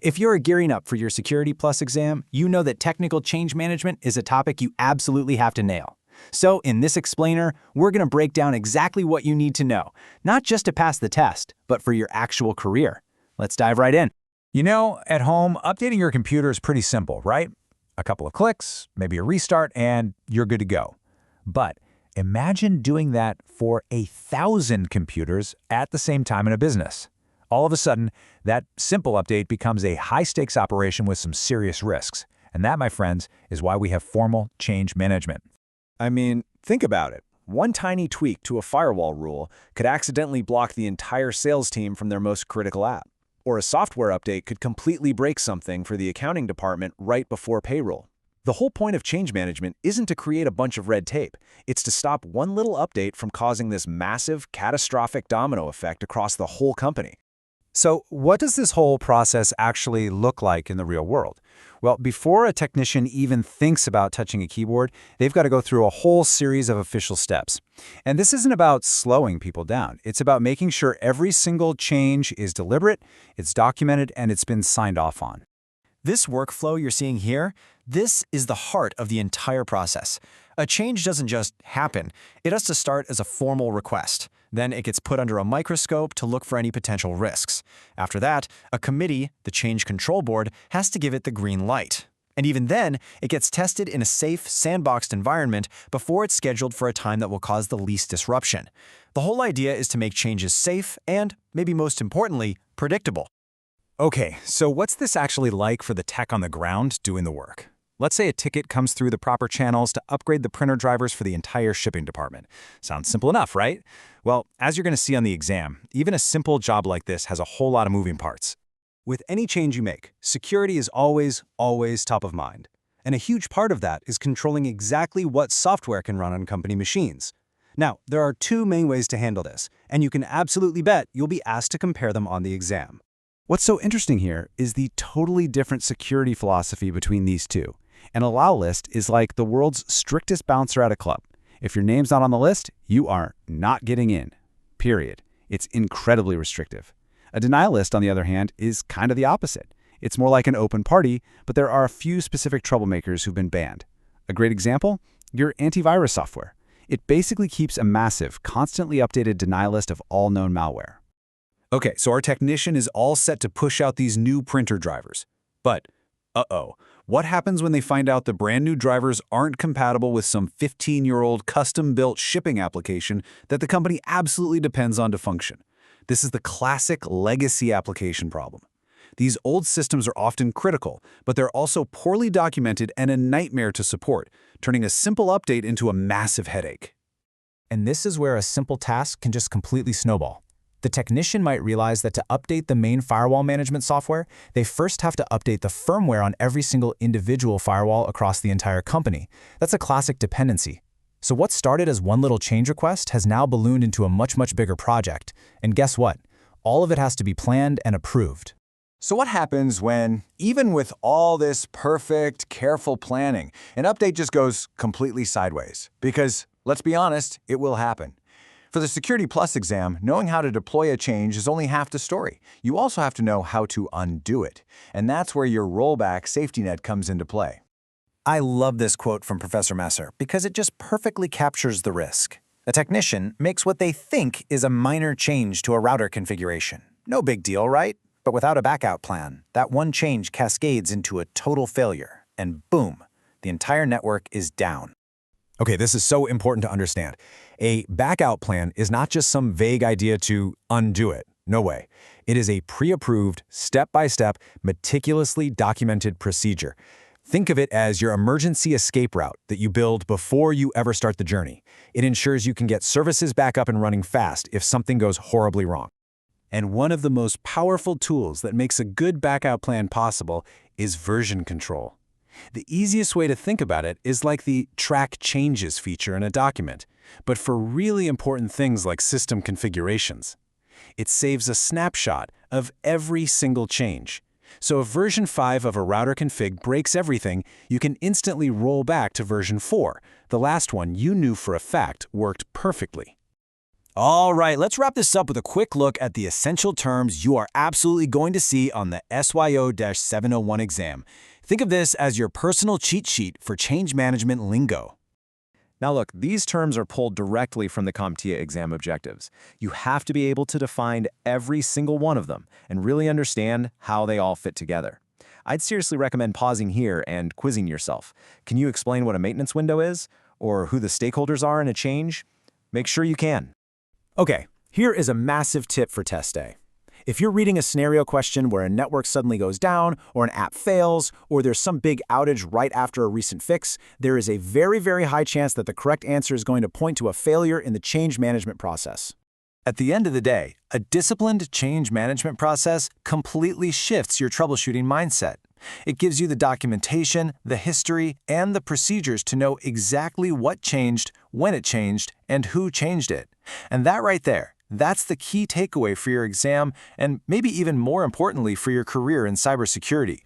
If you're gearing up for your Security Plus exam, you know that technical change management is a topic you absolutely have to nail. So in this explainer, we're going to break down exactly what you need to know, not just to pass the test, but for your actual career. Let's dive right in. You know, at home, updating your computer is pretty simple, right? A couple of clicks, maybe a restart, and you're good to go. But imagine doing that for 1,000 computers at the same time in a business. All of a sudden, that simple update becomes a high-stakes operation with some serious risks. And that, my friends, is why we have formal change management. I mean, think about it. One tiny tweak to a firewall rule could accidentally block the entire sales team from their most critical app. Or a software update could completely break something for the accounting department right before payroll. The whole point of change management isn't to create a bunch of red tape. It's to stop one little update from causing this massive, catastrophic domino effect across the whole company. So what does this whole process actually look like in the real world? Well, before a technician even thinks about touching a keyboard, they've got to go through a whole series of official steps. And this isn't about slowing people down. It's about making sure every single change is deliberate, it's documented, and it's been signed off on. This workflow you're seeing here, this is the heart of the entire process. A change doesn't just happen. It has to start as a formal request. Then it gets put under a microscope to look for any potential risks. After that, a committee, the Change Control Board, has to give it the green light. And even then, it gets tested in a safe, sandboxed environment before it's scheduled for a time that will cause the least disruption. The whole idea is to make changes safe and, maybe most importantly, predictable. Okay, so what's this actually like for the tech on the ground doing the work? Let's say a ticket comes through the proper channels to upgrade the printer drivers for the entire shipping department. Sounds simple enough, right? Well, as you're going to see on the exam, even a simple job like this has a whole lot of moving parts. With any change you make, security is always top of mind. And a huge part of that is controlling exactly what software can run on company machines. Now, there are two main ways to handle this, and you can absolutely bet you'll be asked to compare them on the exam. What's so interesting here is the totally different security philosophy between these two. An allow list is like the world's strictest bouncer at a club. If your name's not on the list, you are not getting in. Period. It's incredibly restrictive. A denial list, on the other hand, is kind of the opposite. It's more like an open party, but there are a few specific troublemakers who've been banned. A great example? Your antivirus software. It basically keeps a massive, constantly updated denial list of all known malware. Okay, so our technician is all set to push out these new printer drivers. But, what happens when they find out the brand new drivers aren't compatible with some 15-year-old custom-built shipping application that the company absolutely depends on to function? This is the classic legacy application problem. These old systems are often critical, but they're also poorly documented and a nightmare to support, turning a simple update into a massive headache. And this is where a simple task can just completely snowball. The technician might realize that to update the main firewall management software, they first have to update the firmware on every single individual firewall across the entire company. That's a classic dependency. So what started as one little change request has now ballooned into a much bigger project. And guess what? All of it has to be planned and approved. So what happens when, even with all this perfect, careful planning, an update just goes completely sideways? Because, let's be honest, it will happen. For the Security Plus exam, knowing how to deploy a change is only half the story. You also have to know how to undo it. And that's where your rollback safety net comes into play. I love this quote from Professor Messer because it just perfectly captures the risk. A technician makes what they think is a minor change to a router configuration. No big deal, right? But without a backup plan, that one change cascades into a total failure. And boom, the entire network is down. Okay, this is so important to understand. A backout plan is not just some vague idea to undo it. No way. It is a pre-approved, step-by-step, meticulously documented procedure. Think of it as your emergency escape route that you build before you ever start the journey. It ensures you can get services back up and running fast if something goes horribly wrong. And one of the most powerful tools that makes a good backup plan possible is version control. The easiest way to think about it is like the track changes feature in a document, but for really important things like system configurations. It saves a snapshot of every single change. So if version 5 of a router config breaks everything, you can instantly roll back to version 4, the last one you knew for a fact worked perfectly. All right, let's wrap this up with a quick look at the essential terms you are absolutely going to see on the SYO-701 exam. Think of this as your personal cheat sheet for change management lingo. Now look, these terms are pulled directly from the CompTIA exam objectives. You have to be able to define every single one of them and really understand how they all fit together. I'd seriously recommend pausing here and quizzing yourself. Can you explain what a maintenance window is? Or who the stakeholders are in a change? Make sure you can. Okay, here is a massive tip for test day. If you're reading a scenario question where a network suddenly goes down, or an app fails, or there's some big outage right after a recent fix, there is a very, very high chance that the correct answer is going to point to a failure in the change management process. At the end of the day, a disciplined change management process completely shifts your troubleshooting mindset. It gives you the documentation, the history, and the procedures to know exactly what changed, when it changed, and who changed it. And that right there, that's the key takeaway for your exam and maybe even more importantly for your career in cybersecurity.